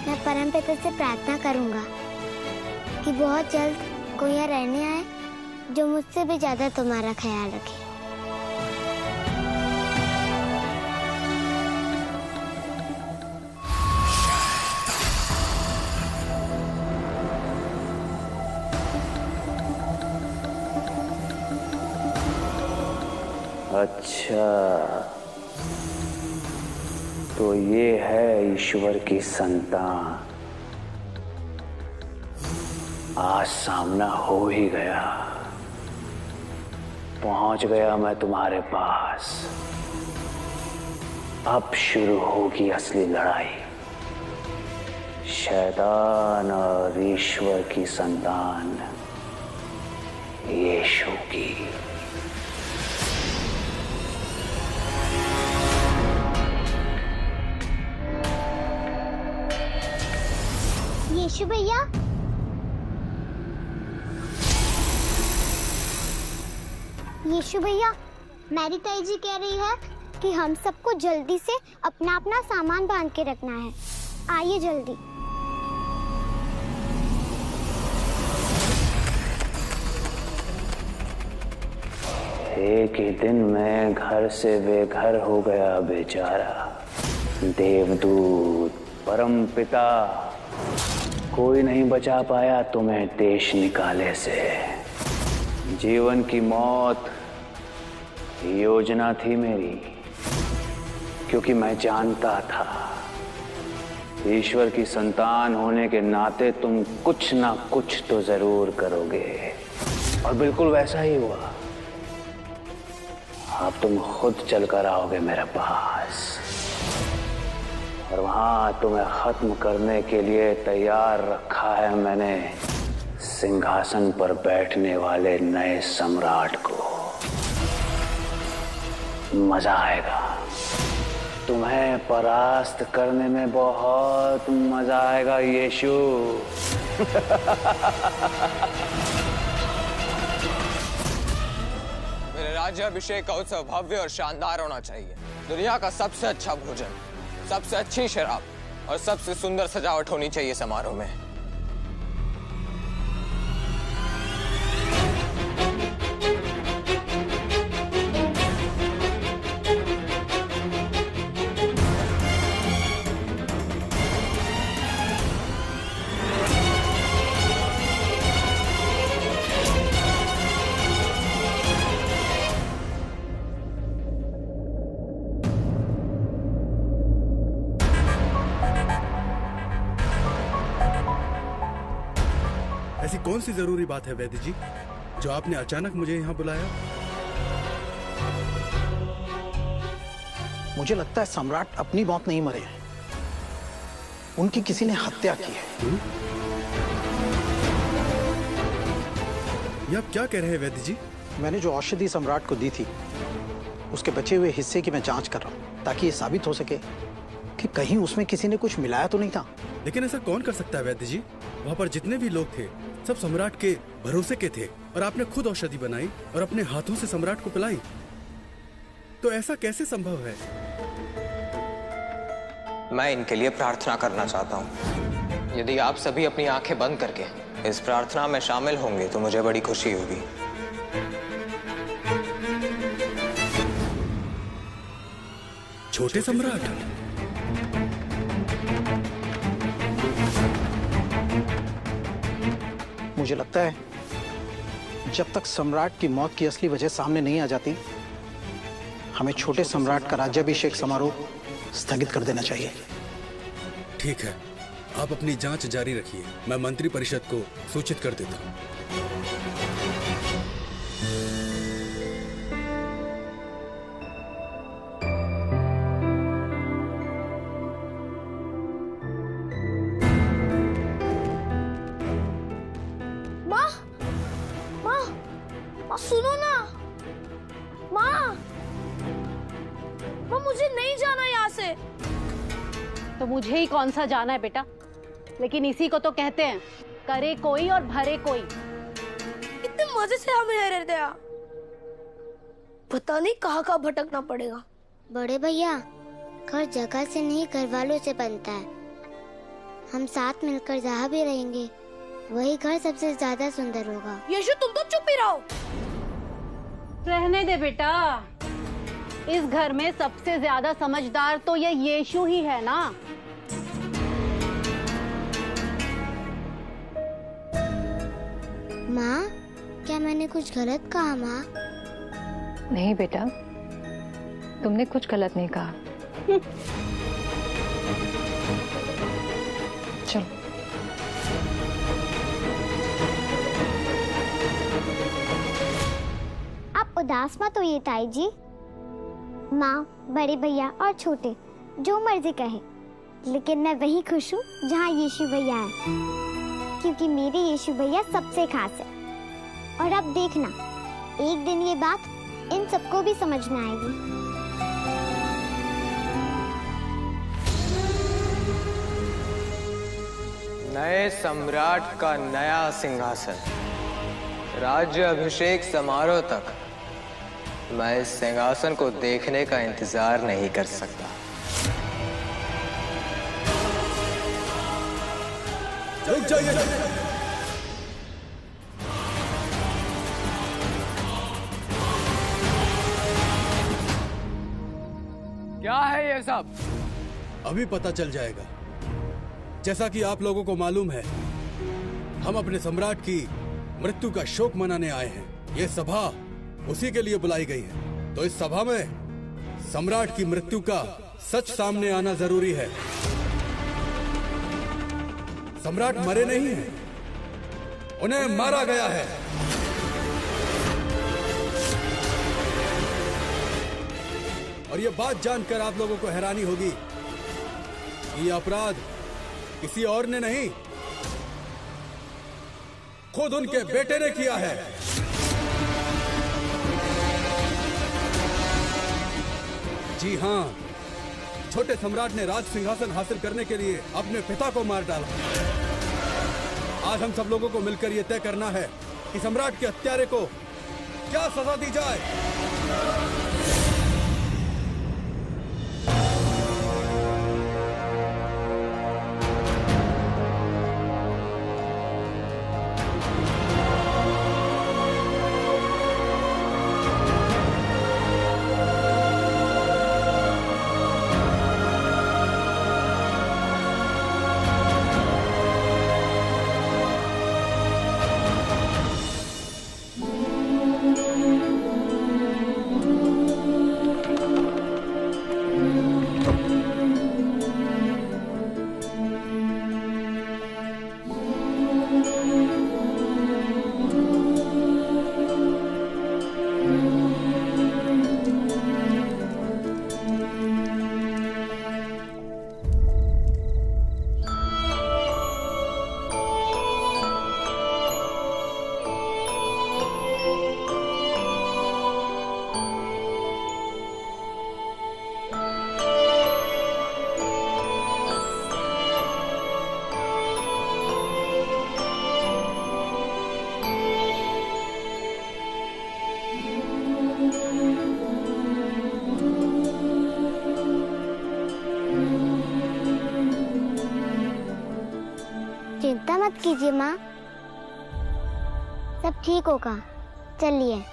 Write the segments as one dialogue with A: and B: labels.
A: मैं परमपिता से प्रार्थना करूंगा कि बहुत जल्द कोई यहाँ रहने आए जो मुझसे भी ज्यादा तुम्हारा ख्याल रखे।
B: अच्छा, तो ये है ईश्वर की संतान। आज सामना हो ही गया, पहुंच गया मैं तुम्हारे पास। अब शुरू होगी असली लड़ाई, शैतान और ईश्वर की संतान यीशु की।
A: यीशु भैया, यीशु भैया, मेरी ताई जी कह रही है कि हम सबको जल्दी से अपना अपना सामान बांध के रखना है। आइए जल्दी।
B: एक ही दिन में घर से बेघर हो गया बेचारा। देवदूत, परमपिता, कोई नहीं बचा पाया तुम्हें देश निकाले से। जीवन की मौत योजना थी मेरी, क्योंकि मैं जानता था ईश्वर की संतान होने के नाते तुम कुछ ना कुछ तो जरूर करोगे, और बिल्कुल वैसा ही हुआ। अब तुम खुद चलकर आओगे मेरे पास, और वहां तुम्हें खत्म करने के लिए तैयार रखा है मैंने सिंहासन पर बैठने वाले नए सम्राट को। मजा आएगा, तुम्हें परास्त करने में बहुत मजा आएगा यीशु।
C: मेरे राज्याभिषेक का उत्सव भव्य और शानदार होना चाहिए। दुनिया का सबसे अच्छा भोजन, सबसे अच्छी शराब और सबसे सुंदर सजावट होनी चाहिए समारोह में।
D: ऐसी कौन सी जरूरी बात है वैद्य जी, जो आपने अचानक मुझे यहाँ बुलाया?
E: मुझे लगता है सम्राट अपनी मौत नहीं मरे हैं, उनकी किसी ने हत्या की है।
D: ये आप क्या कह रहे हैं वैद्य जी?
E: मैंने जो औषधि सम्राट को दी थी, उसके बचे हुए हिस्से की मैं जांच कर रहा हूँ, ताकि ये साबित हो सके कि कहीं उसमें किसी ने कुछ मिलाया तो नहीं था।
D: लेकिन ऐसा कौन कर सकता है वैद्य जी? वहाँ पर जितने भी लोग थे सब सम्राट के भरोसे के थे, और आपने खुद औषधि बनाई और अपने हाथों से सम्राट को पिलाई। तो ऐसा कैसे संभव है?
C: मैं इनके लिए प्रार्थना करना चाहता हूँ। यदि आप सभी अपनी आंखें बंद करके इस प्रार्थना में शामिल होंगे तो मुझे बड़ी खुशी होगी।
D: छोटे सम्राट?
E: मुझे लगता है जब तक सम्राट की मौत की असली वजह सामने नहीं आ जाती, हमें छोटे सम्राट का राज्याभिषेक समारोह स्थगित कर देना चाहिए।
D: ठीक है, आप अपनी जांच जारी रखिए, मैं मंत्री परिषद को सूचित कर देता हूँ।
A: सुनो ना, माँ, मुझे नहीं जाना यहाँ से।
F: तो मुझे ही कौन सा जाना है बेटा, लेकिन इसी को तो कहते हैं करे कोई और भरे कोई।
G: इतने मजे से हमें यहाँ रहते हैं, पता नहीं कहाँ कहाँ भटकना पड़ेगा।
A: बड़े भैया, घर जगह से नहीं घर वालों से बनता है। हम साथ मिलकर जहाँ भी रहेंगे वही घर सबसे ज्यादा सुंदर होगा।
G: यशु तुम तो चुप ही रहो।
F: रहने दे बेटा, इस घर में सबसे ज्यादा समझदार तो ये यीशु ही है ना।
A: माँ, क्या मैंने कुछ गलत कहा माँ?
H: नहीं बेटा, तुमने कुछ गलत नहीं कहा। चलो।
A: आप उदास मत होइए ताई जी। माँ, बड़े भैया और छोटे जो मर्जी कहे, लेकिन मैं वहीं खुश हूँ जहाँ यीशु भैया है, क्योंकि मेरे यीशु भैया सबसे खास है। और अब देखना, एक दिन ये बात इन सबको भी समझ में आएगी।
C: नए सम्राट का नया सिंहासन, राज्य अभिषेक समारोह तक मैं इस सिंहासन को देखने का इंतजार नहीं कर सकता।
D: रुक जाइए।
C: क्या है ये सब?
D: अभी पता चल जाएगा। जैसा कि आप लोगों को मालूम है, हम अपने सम्राट की मृत्यु का शोक मनाने आए हैं। ये सभा उसी के लिए बुलाई गई है, तो इस सभा में सम्राट की मृत्यु का सच सामने आना जरूरी है। सम्राट मरे नहीं हैं, उन्हें मारा गया है। और ये बात जानकर आप लोगों को हैरानी होगी कि ये अपराध किसी और ने नहीं, खुद उनके बेटे ने किया है। जी हां, छोटे सम्राट ने राज सिंहासन हासिल करने के लिए अपने पिता को मार डाला। आज हम सब लोगों को मिलकर यह तय करना है कि सम्राट के हत्यारे को क्या सजा दी जाए।
A: चिंता मत कीजिए माँ, सब ठीक होगा। चलिए।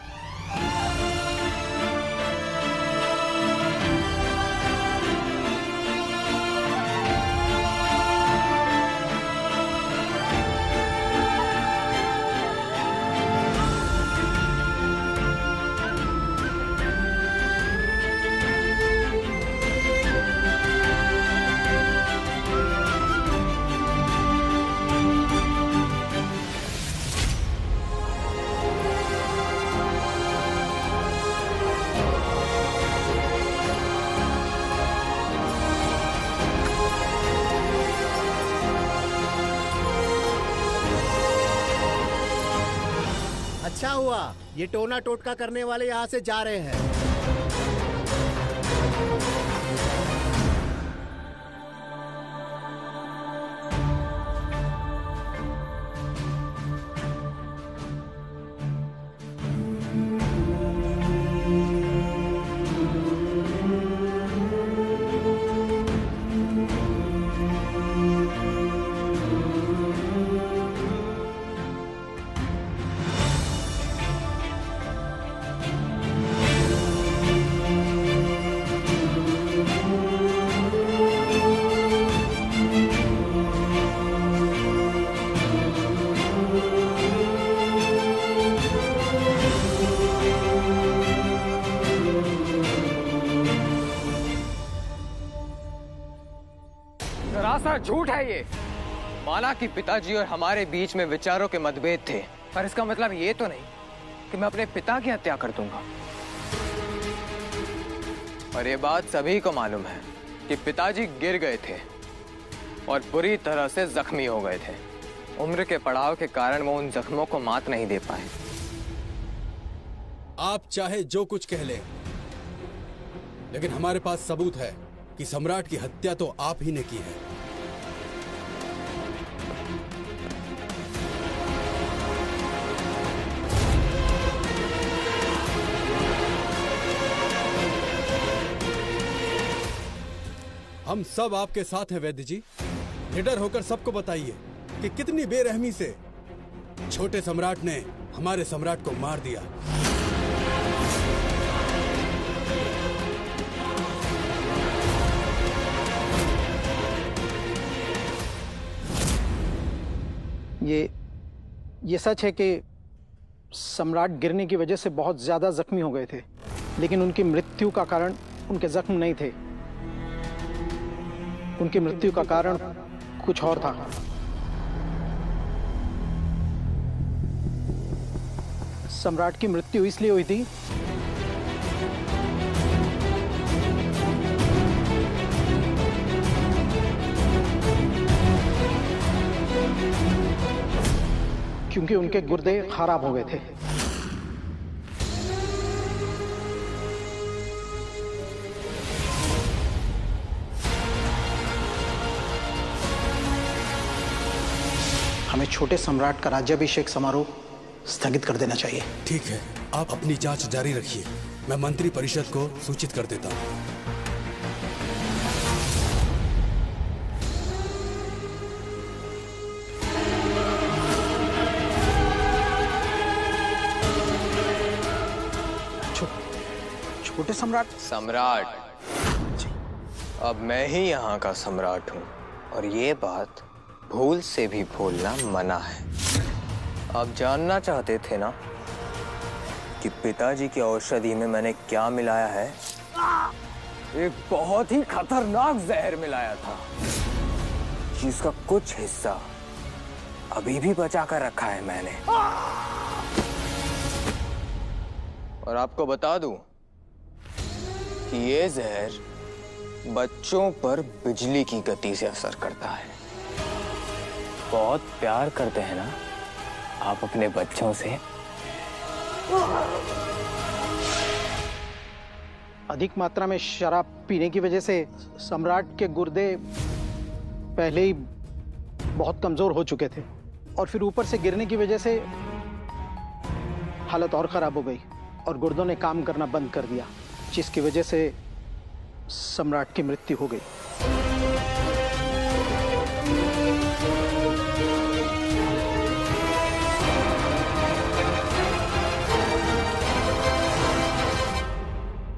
I: अच्छा हुआ ये टोना टोटका करने वाले यहाँ से जा रहे हैं।
C: सरासर झूठ है ये। माना कि पिताजी और हमारे बीच में विचारों के मतभेद थे, पर इसका मतलब ये तो नहीं कि मैं अपने पिता की हत्या कर दूंगा। और ये बात सभी को मालूम है कि पिताजी गिर गए थे और बुरी तरह से जख्मी हो गए थे। उम्र के पड़ाव के कारण वो उन जख्मों को मात नहीं दे पाए।
D: आप चाहे जो कुछ कह लें, लेकिन हमारे पास सबूत है कि सम्राट की हत्या तो आप ही ने की है। हम सब आपके साथ हैं वैद्य जी। निडर होकर सबको बताइए कि कितनी बेरहमी से छोटे सम्राट ने हमारे सम्राट को मार दिया।
E: ये सच है कि सम्राट गिरने की वजह से बहुत ज्यादा जख्मी हो गए थे, लेकिन उनकी मृत्यु का कारण उनके जख्म नहीं थे। उनकी मृत्यु का कारण कुछ और था। सम्राट की मृत्यु इसलिए हुई थी क्योंकि उनके गुर्दे खराब हो गए थे। हमें छोटे सम्राट का राज्याभिषेक समारोह स्थगित कर देना चाहिए।
D: ठीक है, आप अपनी जांच जारी रखिए। मैं मंत्री परिषद को सूचित कर देता हूँ।
E: छोटे सम्राट।
C: अब मैं ही यहाँ का सम्राट हूँ और ये बात भूल से भी भूलना मना है। आप जानना चाहते थे ना कि पिताजी की औषधि में मैंने क्या मिलाया है? एक बहुत ही खतरनाक जहर मिलाया था जिसका कुछ हिस्सा अभी भी बचा कर रखा है मैंने। और आपको बता दूं कि ये जहर बच्चों पर बिजली की गति से असर करता है। बहुत प्यार करते हैं ना आप अपने बच्चों से?
E: अधिक मात्रा में शराब पीने की वजह से सम्राट के गुर्दे पहले ही बहुत कमजोर हो चुके थे और फिर ऊपर से गिरने की वजह से हालत और खराब हो गई और गुर्दों ने काम करना बंद कर दिया, जिसकी वजह से सम्राट की मृत्यु हो गई।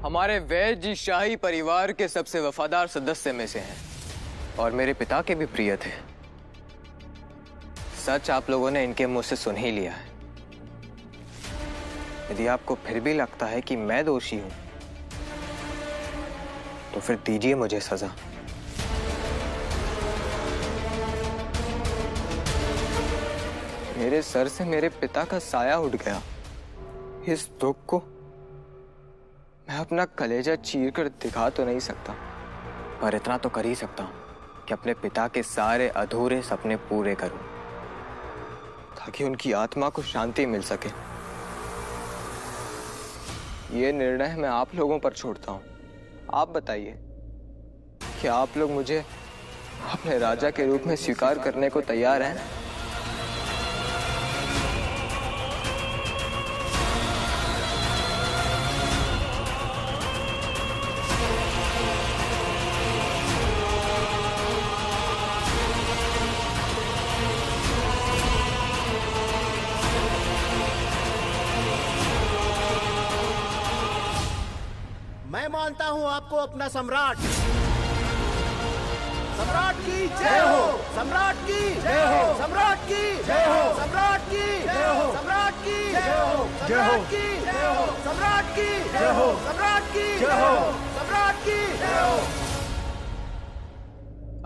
C: हमारे वैद्य जी शाही परिवार के सबसे वफादार सदस्य में से हैं और मेरे पिता के भी प्रिय थे। सच आप लोगों ने इनके मुंह से सुन ही लिया है। यदि आपको फिर भी लगता है कि मैं दोषी हूं तो फिर दीजिए मुझे सजा। मेरे सर से मेरे पिता का साया उठ गया। इस दुख को मैं अपना कलेजा चीर कर दिखा तो नहीं सकता, पर इतना तो कर ही सकता हूं कि अपने पिता के सारे अधूरे सपने पूरे करूं ताकि उनकी आत्मा को शांति मिल सके। ये निर्णय मैं आप लोगों पर छोड़ता हूं। आप बताइए कि आप लोग मुझे अपने राजा के रूप में स्वीकार करने को तैयार हैं?
I: मैं मानता हूं आपको अपना सम्राट। सम्राट की जय हो, सम्राट की जय हो, सम्राट की जय हो, सम्राट की जय हो, सम्राट की जय हो, सम्राट की जय हो, सम्राट की जय हो, सम्राट की जय हो, सम्राट की जय हो।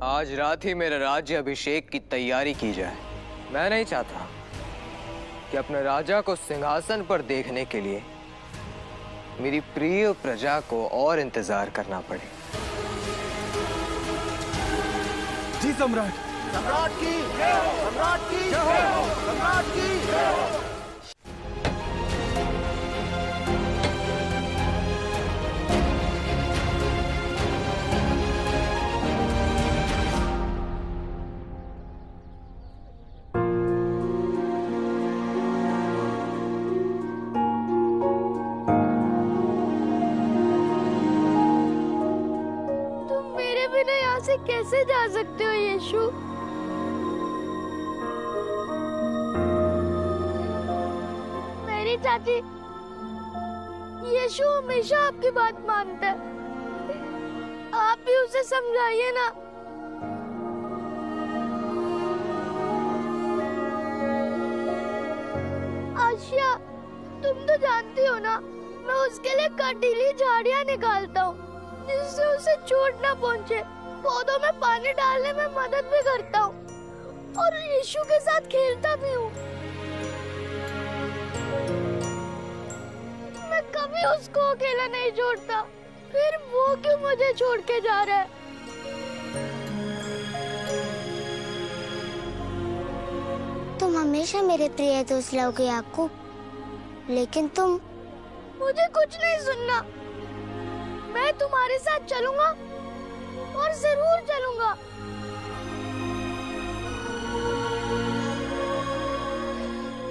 C: आज रात ही मेरे राज्य अभिषेक की तैयारी की जाए। मैं नहीं चाहता कि अपने राजा को सिंहासन पर देखने के लिए मेरी प्रिय प्रजा को और इंतजार करना पड़े।
D: जी सम्राट।
I: सम्राट की जय हो, सम्राट की जय हो, सम्राट की जय हो।
G: से कैसे जा सकते हो यीशु? मेरी चाची, यीशु हमेशा आपकी बात मानता है, आप भी उसे समझाइए ना। आशिया, तुम तो जानती हो ना, मैं उसके लिए कंटीली झाड़ियाँ निकालता हूँ जिससे उसे चोट ना पहुँचे। पौधों में पानी डालने में मदद भी करता हूँ और यीशु के साथ खेलता भी हूँ। मैं कभी उसको अकेला नहीं छोड़ता, फिर वो क्यों मुझे छोड़ के जा रहा है?
A: तुम हमेशा मेरे प्रिय दोस्त रहोगे याकूब, लेकिन तुम
G: मुझे कुछ नहीं सुनना। मैं तुम्हारे साथ चलूंगा और जरूर चलूंगा।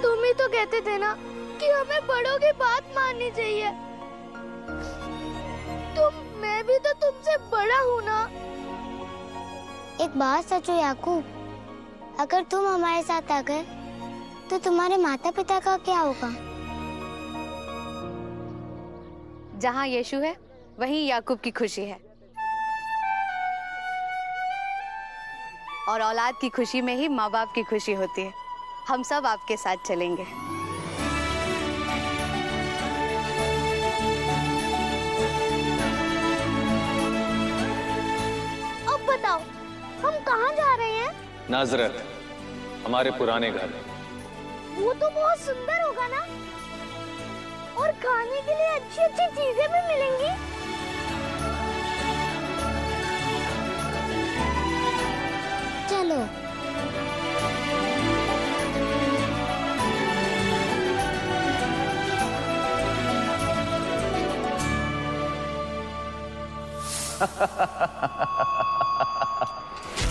G: तुम ही तो कहते थे ना कि हमें बड़ों की बात माननी चाहिए। मैं भी तो तुमसे बड़ा हूँ ना।
A: एक बात सोचो याकूब, अगर तुम हमारे साथ आ गए तो तुम्हारे माता पिता का क्या होगा?
H: जहाँ यीशु है वहीं याकूब की खुशी है, और औलाद की खुशी में ही माँ बाप की खुशी होती है। हम सब आपके साथ चलेंगे।
G: अब बताओ, हम कहाँ जा रहे हैं?
B: नाजरत, हमारे पुराने घर।
G: वो तो बहुत सुंदर होगा ना, और खाने के लिए अच्छी अच्छी चीजें भी मिलेंगी।
A: चलो।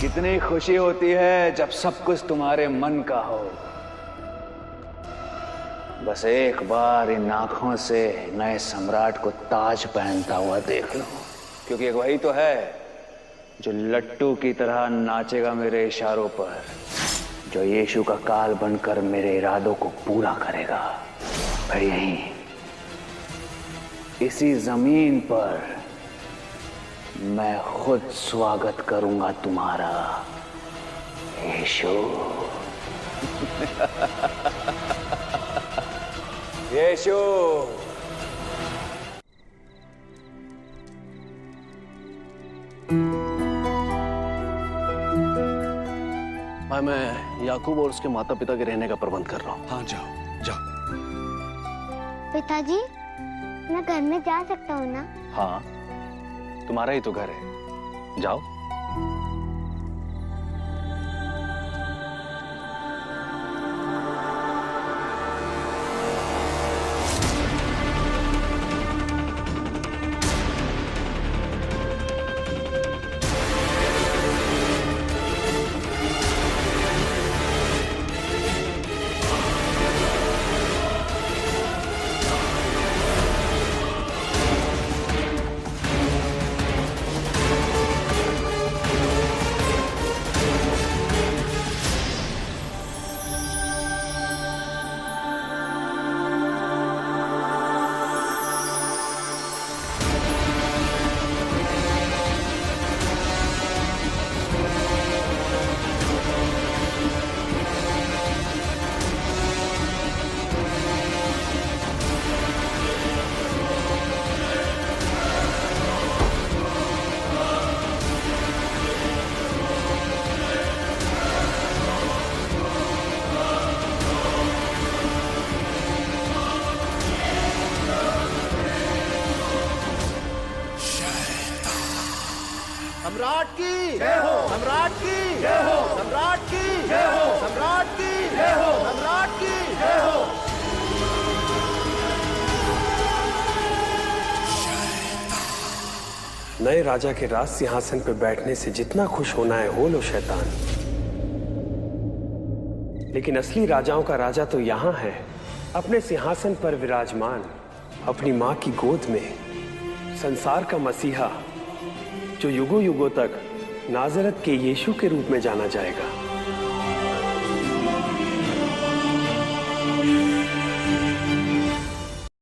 B: कितनी खुशी होती है जब सब कुछ तुम्हारे मन का हो। बस एक बार इन आंखों से नए सम्राट को ताज पहनता हुआ देख लो, क्योंकि एक वही तो है जो लट्टू की तरह नाचेगा मेरे इशारों पर, जो यीशु का काल बनकर मेरे इरादों को पूरा करेगा। फिर यहीं इसी जमीन पर मैं खुद स्वागत करूंगा तुम्हारा, यीशु। यीशु।
E: भाई, मैं याकूब और उसके माता पिता के रहने का प्रबंध कर रहा हूँ।
D: हाँ, जाओ जाओ।
A: पिताजी, मैं घर में जा सकता हूँ ना?
B: हाँ, तुम्हारा ही तो घर है, जाओ।
I: सम्राट की जय हो, सम्राट की जय हो, सम्राट की जय हो, सम्राट की जय हो, सम्राट की जय हो।
J: नए राजा के राज सिंहासन पर बैठने से जितना खुश होना है हो लो शैतान, लेकिन असली राजाओं का राजा तो यहाँ है, अपने सिंहासन पर विराजमान, अपनी माँ की गोद में, संसार का मसीहा जो युगों युगों तक नाजरत के यीशु के रूप में जाना जाएगा।